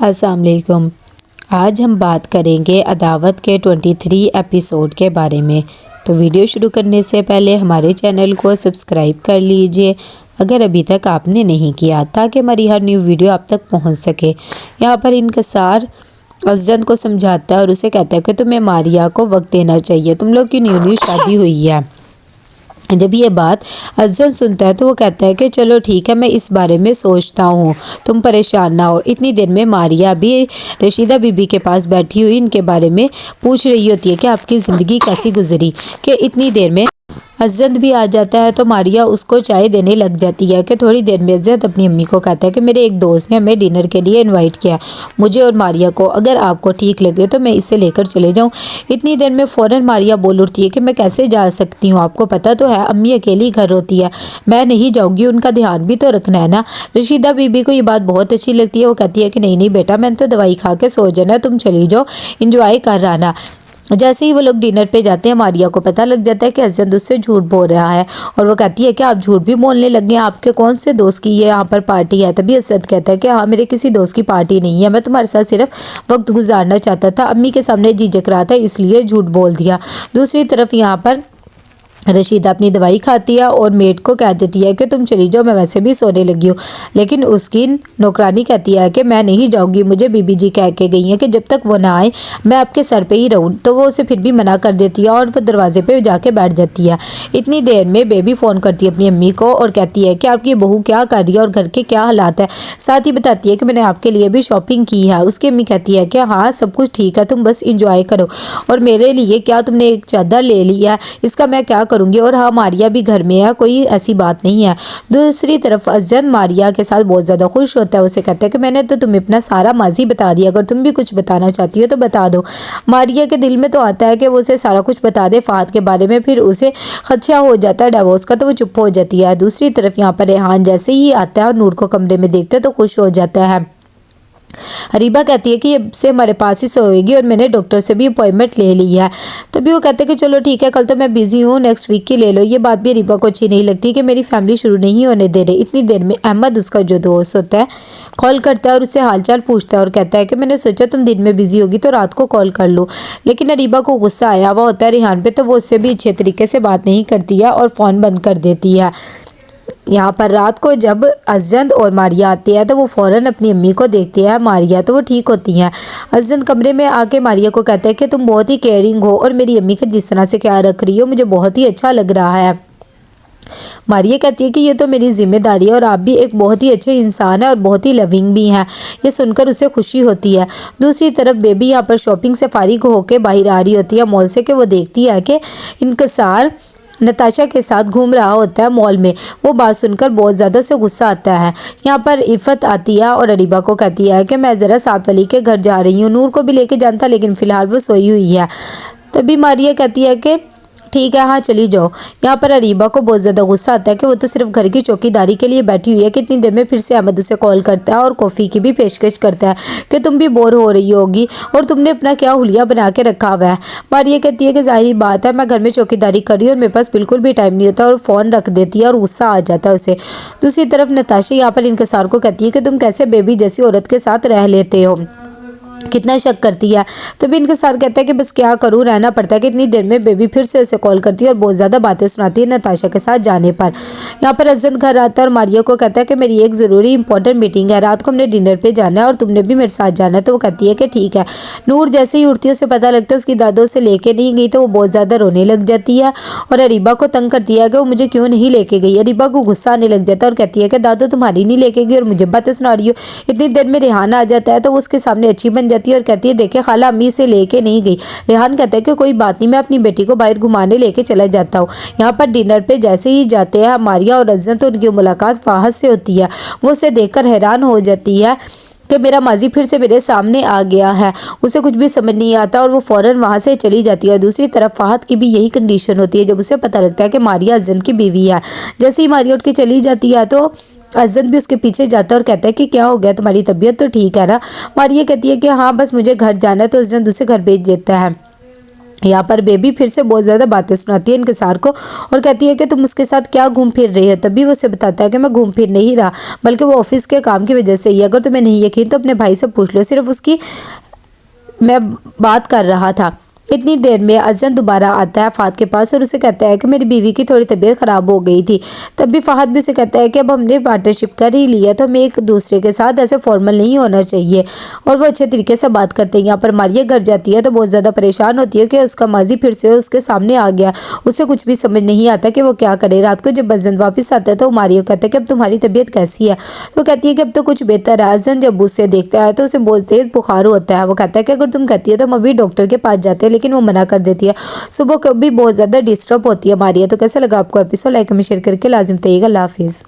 अस्सलाम वालेकुम। आज हम बात करेंगे अदावत के 23 एपिसोड के बारे में। तो वीडियो शुरू करने से पहले हमारे चैनल को सब्सक्राइब कर लीजिए अगर अभी तक आपने नहीं किया, ताकि हमारी हर न्यू वीडियो आप तक पहुंच सके। यहाँ पर इनकसार अज़द को समझाता है और उसे कहता है कि तुम्हें मारिया को वक्त देना चाहिए, तुम लोग की न्यू शादी हुई है। जब ये बात अज़द सुनता है तो वो कहता है कि चलो ठीक है, मैं इस बारे में सोचता हूँ, तुम परेशान ना हो। इतनी देर में मारिया भी रशीदा बीबी के पास बैठी हुई इनके बारे में पूछ रही होती है कि आपकी ज़िंदगी कैसी गुजरी। कि इतनी देर में अज़द भी आ जाता है तो मारिया उसको चाय देने लग जाती है। कि थोड़ी देर में अज़द अपनी अम्मी को कहता है कि मेरे एक दोस्त ने हमें डिनर के लिए इनवाइट किया, मुझे और मारिया को, अगर आपको ठीक लगे तो मैं इसे लेकर चले जाऊं। इतनी देर में फ़ौरन मारिया बोल उठती है कि मैं कैसे जा सकती हूँ, आपको पता तो है अम्मी अकेली घर होती है, मैं नहीं जाऊँगी, उनका ध्यान भी तो रखना है ना। रशीदा बीबी को ये बात बहुत अच्छी लगती है। वो कहती है कि नहीं नहीं बेटा, मैंने तो दवाई खा के सो जाना, तुम चली जाओ, इंजॉय कर आना। जैसे ही वो लोग डिनर पे जाते हैं, मारिया को पता लग जाता है कि अज़द उससे झूठ बोल रहा है और वो कहती है कि आप झूठ भी बोलने लगे हैं, आपके कौन से दोस्त की ये यहाँ पर पार्टी है। तभी अज़द कहता है कि हाँ, मेरे किसी दोस्त की पार्टी नहीं है, मैं तुम्हारे साथ सिर्फ वक्त गुजारना चाहता था, अम्मी के सामने झिझक रहा था इसलिए झूठ बोल दिया। दूसरी तरफ यहाँ पर रशीदा अपनी दवाई खाती है और मेड को कह देती है कि तुम चली जाओ, मैं वैसे भी सोने लगी हूँ। लेकिन उसकी नौकरानी कहती है कि मैं नहीं जाऊँगी, मुझे बीबी जी कह के गई हैं कि जब तक वो ना आए मैं आपके सर पे ही रहूँ। तो वो उसे फिर भी मना कर देती है और वो दरवाजे पे जाके बैठ जाती है। इतनी देर में बेबी फ़ोन करती है अपनी अम्मी को और कहती है कि आपकी बहू क्या कर रही है और घर के क्या हालात है। साथ ही बताती है कि मैंने आपके लिए भी शॉपिंग की है। उसकी अम्मी कहती है कि हाँ, सब कुछ ठीक है, तुम बस इंजॉय करो, और मेरे लिए क्या तुमने एक चादर ले ली है, इसका मैं क्या करूँगी, और हाँ मारिया भी घर में है, कोई ऐसी बात नहीं है। दूसरी तरफ अज़द मारिया के साथ बहुत ज़्यादा खुश होता है। उसे कहता है कि मैंने तो तुम्हें अपना सारा माजी बता दिया, अगर तुम भी कुछ बताना चाहती हो तो बता दो। मारिया के दिल में तो आता है कि वो उसे सारा कुछ बता दे फ़ाहद के बारे में, फिर उसे खदशा हो जाता है डिवोर्स का, तो वो चुप हो जाती है। दूसरी तरफ यहाँ पर रेहान जैसे ही आता है और नूर को कमरे में देखता है तो खुश हो जाता है। हरीबा कहती है कि ये से हमारे पास ही सोएगी और मैंने डॉक्टर से भी अपॉइंटमेंट ले ली है। तभी वो कहते हैं कि चलो ठीक है, कल तो मैं बिजी हूँ, नेक्स्ट वीक की ले लो। ये बात भी हरीबा को अच्छी नहीं लगती कि मेरी फैमिली शुरू नहीं होने दे रही। इतनी देर में अहमद, उसका जो दोस्त होता है, कॉल करता है और उससे हालचाल पूछता है और कहता है कि मैंने सोचा तुम दिन में बिजी होगी तो रात को कॉल कर लो। लेकिन हरीबा को गुस्सा आया हुआ होता है रिहान पे, तो वो उससे भी अच्छे तरीके से बात नहीं करती है और फ़ोन बंद कर देती है। यहाँ पर रात को जब अज़द और मारिया आती है तो वो फ़ौरन अपनी अम्मी को देखती है मारिया, तो वो ठीक होती हैं। अज़द कमरे में आके मारिया को कहता है कि तुम बहुत ही केयरिंग हो और मेरी अम्मी का जिस तरह से ख्याल रख रही हो मुझे बहुत ही अच्छा लग रहा है। मारिया कहती है कि ये तो मेरी जिम्मेदारी है और आप भी एक बहुत ही अच्छे इंसान है और बहुत ही लविंग भी हैं। ये सुनकर उसे खुशी होती है। दूसरी तरफ बेबी यहाँ पर शॉपिंग से फारिग होकर बाहर आ रही होती है मॉल से, कि वो देखती है कि इनकसार नताशा के साथ घूम रहा होता है मॉल में। वो बात सुनकर बहुत ज़्यादा उसे गुस्सा आता है। यहाँ पर इफ़त आती है और अरीबा को कहती है कि मैं ज़रा साथ वाली के घर जा रही हूँ, नूर को भी लेके जानता लेकिन फ़िलहाल वो सोई हुई है। तभी मारिया कहती है कि ठीक है, हाँ चली जाओ। यहाँ पर अरीबा को बहुत ज़्यादा गुस्सा आता है कि वो तो सिर्फ घर की चौकीदारी के लिए बैठी हुई है। कितनी देर में फिर से अहमद उसे कॉल करता है और कॉफ़ी की भी पेशकश करता है कि तुम भी बोर हो रही होगी और तुमने अपना क्या हुलिया बना के रखा हुआ है। मारिया कहती है कि ज़ाहिर बात है, मैं घर में चौकीदारी कर रही हूँ और मेरे पास बिल्कुल भी टाइम नहीं होता, और फ़ोन रख देती है और गुस्सा आ जाता है उसे। दूसरी तरफ नताशा यहाँ पर इनकसार को कहती है कि तुम कैसे बेबी जैसी औरत के साथ रह लेते हो, कितना शक करती है। तभी इनकसार कहता है कि बस क्या करूँ, रहना पड़ता है। कि इतनी देर में बेबी फिर से उसे कॉल करती है और बहुत ज़्यादा बातें सुनाती है नताशा के साथ जाने पर। यहाँ पर अज़द घर आता है और मारिया को कहता है कि मेरी एक ज़रूरी इंपॉर्टेंट मीटिंग है, रात को हमने डिनर पे जाना है और तुमने भी मेरे साथ जाना है। तो वो कहती है कि ठीक है। नूर जैसे ही उठती है उसे पता लगता है उसकी दादो से लेके नहीं गई, तो वो बहुत ज़्यादा रोने लग जाती है और अरीबा को तंग करती है कि वो मुझे क्यों नहीं लेके गई। अरीबा को गुस्सा आने लग जाता है और कहती है कि दादो तुम्हारी नहीं लेके गई और मुझे बातें सुना रही हो। इतनी देर में रेहान आ जाता है तो वो उसके सामने अच्छी बन जाती है और कहती है देखिए खाला, अम्मी से लेके नहीं गई। रेहान कहता है कि कोई बात नहीं, मैं अपनी बेटी को बाहर घुमाने लेके चला जाता हूँ। यहाँ पर डिनर पे जैसे ही जाते हैं मारिया और अज़द, तो उनकी मुलाकात फ़ाहद से होती है। वो उसे देखकर हैरान हो जाती है कि मेरा माजी फिर से मेरे सामने आ गया है। उसे कुछ भी समझ नहीं आता और वो फ़ौरन वहाँ से चली जाती है। दूसरी तरफ फ़ाहद की भी यही कंडीशन होती है। जब उसे पता लगता है कि मारिया अज़द की बीवी है, जैसे ही मारिया उठ के चली जाती है तो अज़द भी उसके पीछे जाता है और कहता है कि क्या हो गया, तुम्हारी तबीयत तो ठीक है ना। मारिया कहती है कि हाँ बस मुझे घर जाना है, तो अज़द उसे घर भेज देता है। यहाँ पर बेबी फिर से बहुत ज़्यादा बातें सुनाती है इनकिसार को और कहती है कि तुम उसके साथ क्या घूम फिर रही हो। तभी वो उसे बताता है कि मैं घूम फिर नहीं रहा, बल्कि वो ऑफिस के काम की वजह से ही। अगर तुम्हें नहीं यकीन तो अपने भाई से पूछ लो, सिर्फ उसकी मैं बात कर रहा था। इतनी देर में अजन दोबारा आता है फ़ाद के पास और उसे कहता है कि मेरी बीवी की थोड़ी तबीयत ख़राब हो गई थी। तब भी फ़ाद भी उसे कहता है कि अब हमने पार्टनरशिप कर ही लिया तो हमें एक दूसरे के साथ ऐसे फॉर्मल नहीं होना चाहिए। और वो अच्छे तरीके से बात करते हैं। यहाँ पर मारिया घर जाती है तो बहुत ज़्यादा परेशान होती है कि उसका माजी फिर से उसके सामने आ गया। उसे कुछ भी समझ नहीं आता कि वो क्या करे। रात को जब अजन वापस आता है तो मारिया कहता है कि अब तुम्हारी तबीयत कैसी है। तो कहती है कि अब तो कुछ बेहतर है। अजन जब उसे देखता है तो उसे बहुत तेज़ बुखार होता है। वो कहता है कि अगर तुम कहती है तो हम अभी डॉक्टर के पास जाते हैं, लेकिन वो मना कर देती है। सुबह कभी बहुत ज़्यादा डिस्टर्ब होती है मारिया। तो कैसा लगा आपको एपिसोड? लाइक में शेयर करके लाजिम बताइएगा। अल्लाह हाफिज़।